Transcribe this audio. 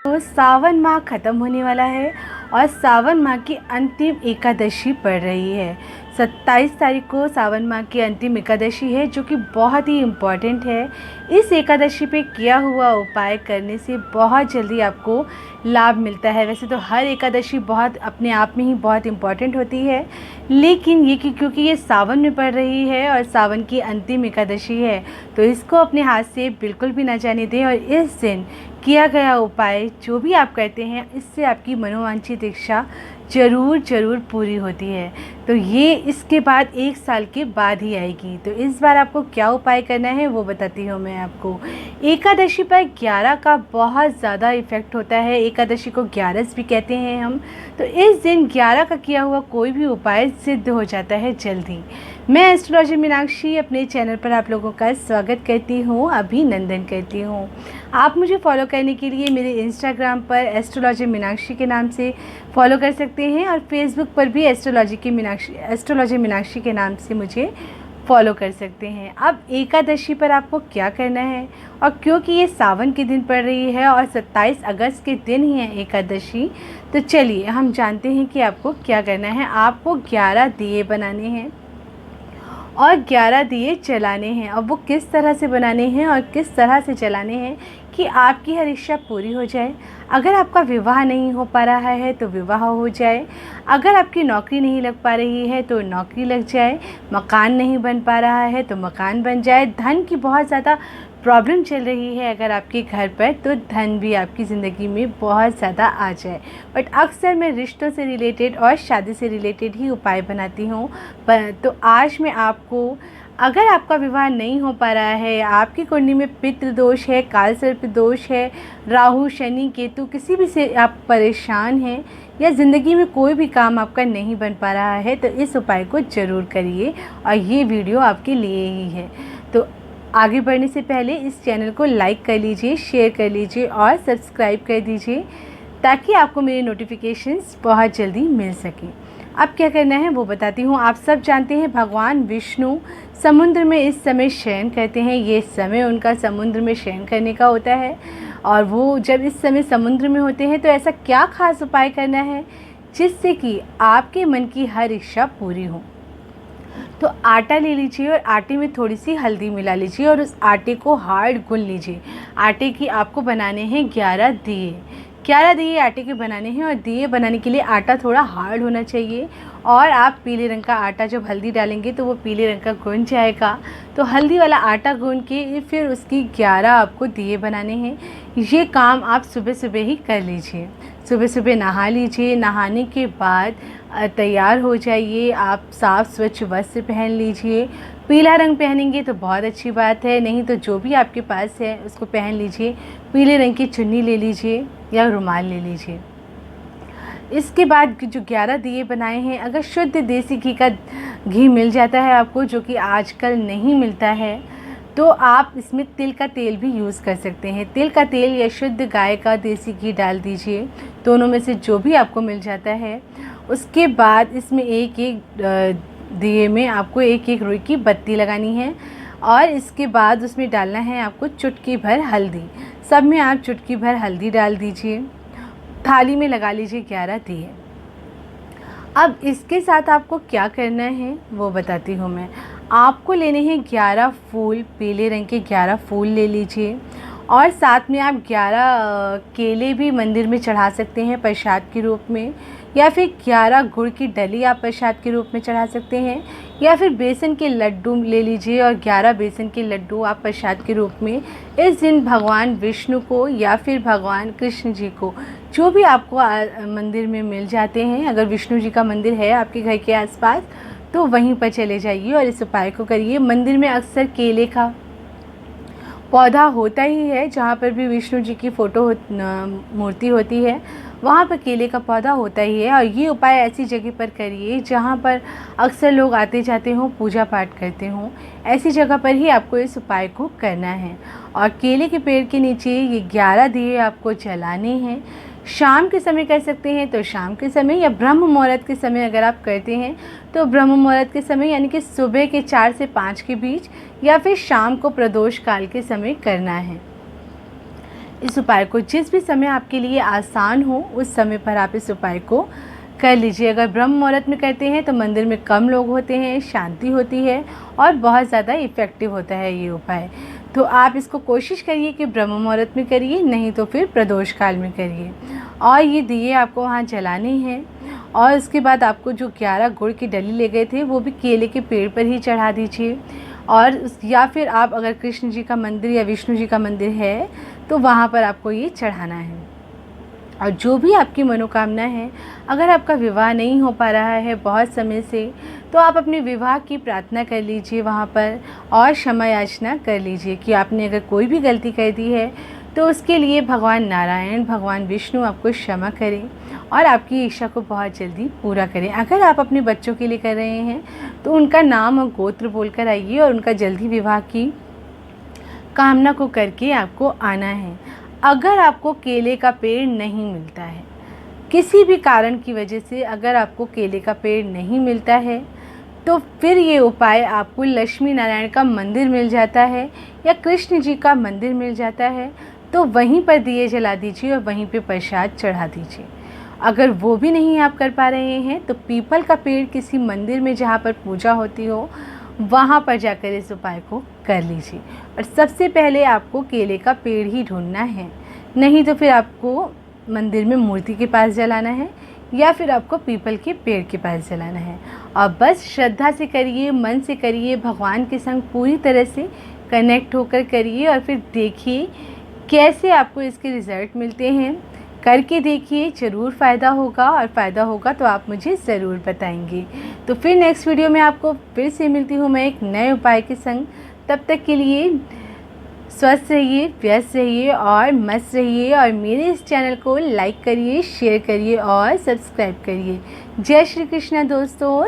तो सावन माह ख़त्म होने वाला है और सावन माह की अंतिम एकादशी पड़ रही है। 27 तारीख को सावन माह की अंतिम एकादशी है, जो कि बहुत ही इम्पॉर्टेंट है। इस एकादशी पे किया हुआ उपाय करने से बहुत जल्दी आपको लाभ मिलता है। वैसे तो हर एकादशी बहुत अपने आप में ही बहुत इम्पॉर्टेंट होती है, लेकिन ये क्योंकि ये सावन में पड़ रही है और सावन की अंतिम एकादशी है, तो इसको अपने हाथ से बिल्कुल भी ना जाने दें। और इस दिन किया गया उपाय जो भी आप करते हैं, इससे आपकी मनोवांछित इच्छा ज़रूर पूरी होती है। तो ये इसके बाद 1 साल के बाद ही आएगी। तो इस बार आपको क्या उपाय करना है वो बताती हूँ मैं आपको। एकादशी पर 11 का बहुत ज़्यादा इफ़ेक्ट होता है। एकादशी को 11 भी कहते हैं हम। तो इस दिन 11 का किया हुआ कोई भी उपाय सिद्ध हो जाता है जल्दी। मैं एस्ट्रोलॉजी मीनाक्षी अपने चैनल पर आप लोगों का स्वागत करती हूँ, अभिनंदन करती हूँ। आप मुझे फॉलो करने के लिए मेरे इंस्टाग्राम पर एस्ट्रोलॉजी मीनाक्षी के नाम से फॉलो कर सकते हैं और फेसबुक पर भी एस्ट्रोलॉजी मीनाक्षी के नाम से मुझे फॉलो कर सकते हैं। अब एकादशी पर आपको क्या करना है, और क्योंकि ये सावन के दिन पड़ रही है और 27 अगस्त के दिन ही है एकादशी, तो चलिए हम जानते हैं कि आपको क्या करना है। आपको 11 दिए बनाने हैं और 11 दिए जलाने हैं। अब वो किस तरह से बनाने हैं और किस तरह से जलाने हैं कि आपकी हर इच्छा पूरी हो जाए। अगर आपका विवाह नहीं हो पा रहा है तो विवाह हो जाए, अगर आपकी नौकरी नहीं लग पा रही है तो नौकरी लग जाए, मकान नहीं बन पा रहा है तो मकान बन जाए, धन की बहुत ज़्यादा प्रॉब्लम चल रही है अगर आपके घर पर, तो धन भी आपकी ज़िंदगी में बहुत ज़्यादा आ जाए। बट अक्सर मैं रिश्तों से रिलेटेड और शादी से रिलेटेड ही उपाय बनाती हूँ। तो आज मैं आपको, अगर आपका विवाह नहीं हो पा रहा है, आपकी कुंडली में पितृ दोष है, काल सर्प दोष है, राहु शनि केतु किसी भी से आप परेशान हैं, या ज़िंदगी में कोई भी काम आपका नहीं बन पा रहा है, तो इस उपाय को ज़रूर करिए और ये वीडियो आपके लिए ही है। तो आगे बढ़ने से पहले इस चैनल को लाइक कर लीजिए, शेयर कर लीजिए और सब्सक्राइब कर दीजिए, ताकि आपको मेरे नोटिफिकेशंस बहुत जल्दी मिल सकें। अब क्या करना है वो बताती हूँ। आप सब जानते हैं भगवान विष्णु समुद्र में इस समय शयन करते हैं। ये समय उनका समुद्र में शयन करने का होता है, और वो जब इस समय समुद्र में होते हैं तो ऐसा क्या खास उपाय करना है जिससे कि आपके मन की हर इच्छा पूरी हो। तो आटा ले लीजिए और आटे में थोड़ी सी हल्दी मिला लीजिए और उस आटे को हार्ड गूंथ लीजिए। आटे की आपको बनाने हैं 11 दिए। 11 दिए आटे के बनाने हैं, और दिए बनाने के लिए आटा थोड़ा हार्ड होना चाहिए। और आप पीले रंग का आटा जब हल्दी डालेंगे तो वो पीले रंग का गूंथ जाएगा। तो हल्दी वाला आटा गूंथ के फिर उसकी 11 आपको दिए बनाने हैं। ये काम आप सुबह सुबह ही कर लीजिए। सुबह सुबह नहा लीजिए। नहाने के बाद तैयार हो जाइए। आप साफ़ स्वच्छ वस्त्र पहन लीजिए। पीला रंग पहनेंगे तो बहुत अच्छी बात है, नहीं तो जो भी आपके पास है उसको पहन लीजिए। पीले रंग की चुन्नी ले लीजिए या रुमाल ले लीजिए। इसके बाद जो 11 दिए बनाए हैं, अगर शुद्ध देसी घी का घी मिल जाता है आपको, जो कि आजकल नहीं मिलता है, तो आप इसमें तिल का तेल भी यूज़ कर सकते हैं। तिल का तेल या शुद्ध गाय का देसी घी डाल दीजिए, दोनों में से जो भी आपको मिल जाता है। उसके बाद इसमें एक एक दिए में आपको एक एक रुई की बत्ती लगानी है, और इसके बाद उसमें डालना है आपको चुटकी भर हल्दी। सब में आप चुटकी भर हल्दी डाल दीजिए। थाली में लगा लीजिए 11 दिए। अब इसके साथ आपको क्या करना है वो बताती हूँ मैं। आपको लेने हैं 11 फूल, पीले रंग के 11 फूल ले लीजिए, और साथ में आप 11 केले भी मंदिर में चढ़ा सकते हैं प्रसाद के रूप में, या फिर 11 गुड़ की डली आप प्रसाद के रूप में चढ़ा सकते हैं, या फिर बेसन के लड्डू ले लीजिए और 11 बेसन के लड्डू आप प्रसाद के रूप में इस दिन भगवान विष्णु को या फिर भगवान कृष्ण जी को, जो भी आपको मंदिर में मिल जाते हैं, अगर विष्णु जी का मंदिर है आपके घर के आसपास तो वहीं पर चले जाइए और इस उपाय को करिए। मंदिर में अक्सर केले का पौधा होता ही है, जहाँ पर भी विष्णु जी की मूर्ति होती है वहाँ पर केले का पौधा होता ही है। और ये उपाय ऐसी जगह पर करिए जहाँ पर अक्सर लोग आते जाते हों, पूजा पाठ करते हों, ऐसी जगह पर ही आपको इस उपाय को करना है। और केले के पेड़ के नीचे ये 11 दिए आपको जलाने हैं। शाम के समय कर सकते हैं तो शाम के समय, या ब्रह्म मुहूर्त के समय अगर आप करते हैं तो ब्रह्म मुहूर्त के समय, यानी कि सुबह के 4 से 5 के बीच, या फिर शाम को प्रदोष काल के समय करना है। इस उपाय को जिस भी समय आपके लिए आसान हो उस समय पर आप इस उपाय को कर लीजिए। अगर ब्रह्म मुहूर्त में करते हैं तो मंदिर में कम लोग होते हैं, शांति होती है और बहुत ज़्यादा इफ़ेक्टिव होता है ये उपाय। तो आप इसको कोशिश करिए कि ब्रह्म मुहूर्त में करिए, नहीं तो फिर प्रदोष काल में करिए। और ये दिए आपको वहाँ जलाने हैं और उसके बाद आपको जो 11 गुड़ की डली ले गए थे वो भी केले के पेड़ पर ही चढ़ा दीजिए। और या फिर आप अगर कृष्ण जी का मंदिर या विष्णु जी का मंदिर है तो वहाँ पर आपको ये चढ़ाना है। और जो भी आपकी मनोकामना है, अगर आपका विवाह नहीं हो पा रहा है बहुत समय से, तो आप अपने विवाह की प्रार्थना कर लीजिए वहाँ पर और क्षमा याचना कर लीजिए कि आपने अगर कोई भी गलती कर दी है तो उसके लिए भगवान नारायण, भगवान विष्णु आपको क्षमा करें और आपकी इच्छा को बहुत जल्दी पूरा करें। अगर आप अपने बच्चों के लिए कर रहे हैं तो उनका नाम और गोत्र बोलकर आइए और उनका जल्दी विवाह की कामना को करके आपको आना है। अगर आपको केले का पेड़ नहीं मिलता है, किसी भी कारण की वजह से अगर आपको केले का पेड़ नहीं मिलता है, तो फिर ये उपाय आपको लक्ष्मी नारायण का मंदिर मिल जाता है या कृष्ण जी का मंदिर मिल जाता है, तो वहीं पर दिए जला दीजिए और वहीं पे प्रसाद चढ़ा दीजिए। अगर वो भी नहीं आप कर पा रहे हैं तो पीपल का पेड़ किसी मंदिर में जहाँ पर पूजा होती हो वहाँ पर जाकर इस उपाय को कर लीजिए। और सबसे पहले आपको केले का पेड़ ही ढूंढना है, नहीं तो फिर आपको मंदिर में मूर्ति के पास जलाना है या फिर आपको पीपल के पेड़ के पास जलाना है। और बस श्रद्धा से करिए, मन से करिए, भगवान के संग पूरी तरह से कनेक्ट होकर करिए और फिर देखिए कैसे आपको इसके रिज़ल्ट मिलते हैं। करके देखिए, ज़रूर फ़ायदा होगा और फ़ायदा होगा तो आप मुझे ज़रूर बताएंगे। तो फिर नेक्स्ट वीडियो में आपको फिर से मिलती हूँ मैं एक नए उपाय के संग। तब तक के लिए स्वस्थ रहिए, व्यस्त रहिए और मस्त रहिए और मेरे इस चैनल को लाइक करिए, शेयर करिए और सब्सक्राइब करिए। जय श्री कृष्ण दोस्तों।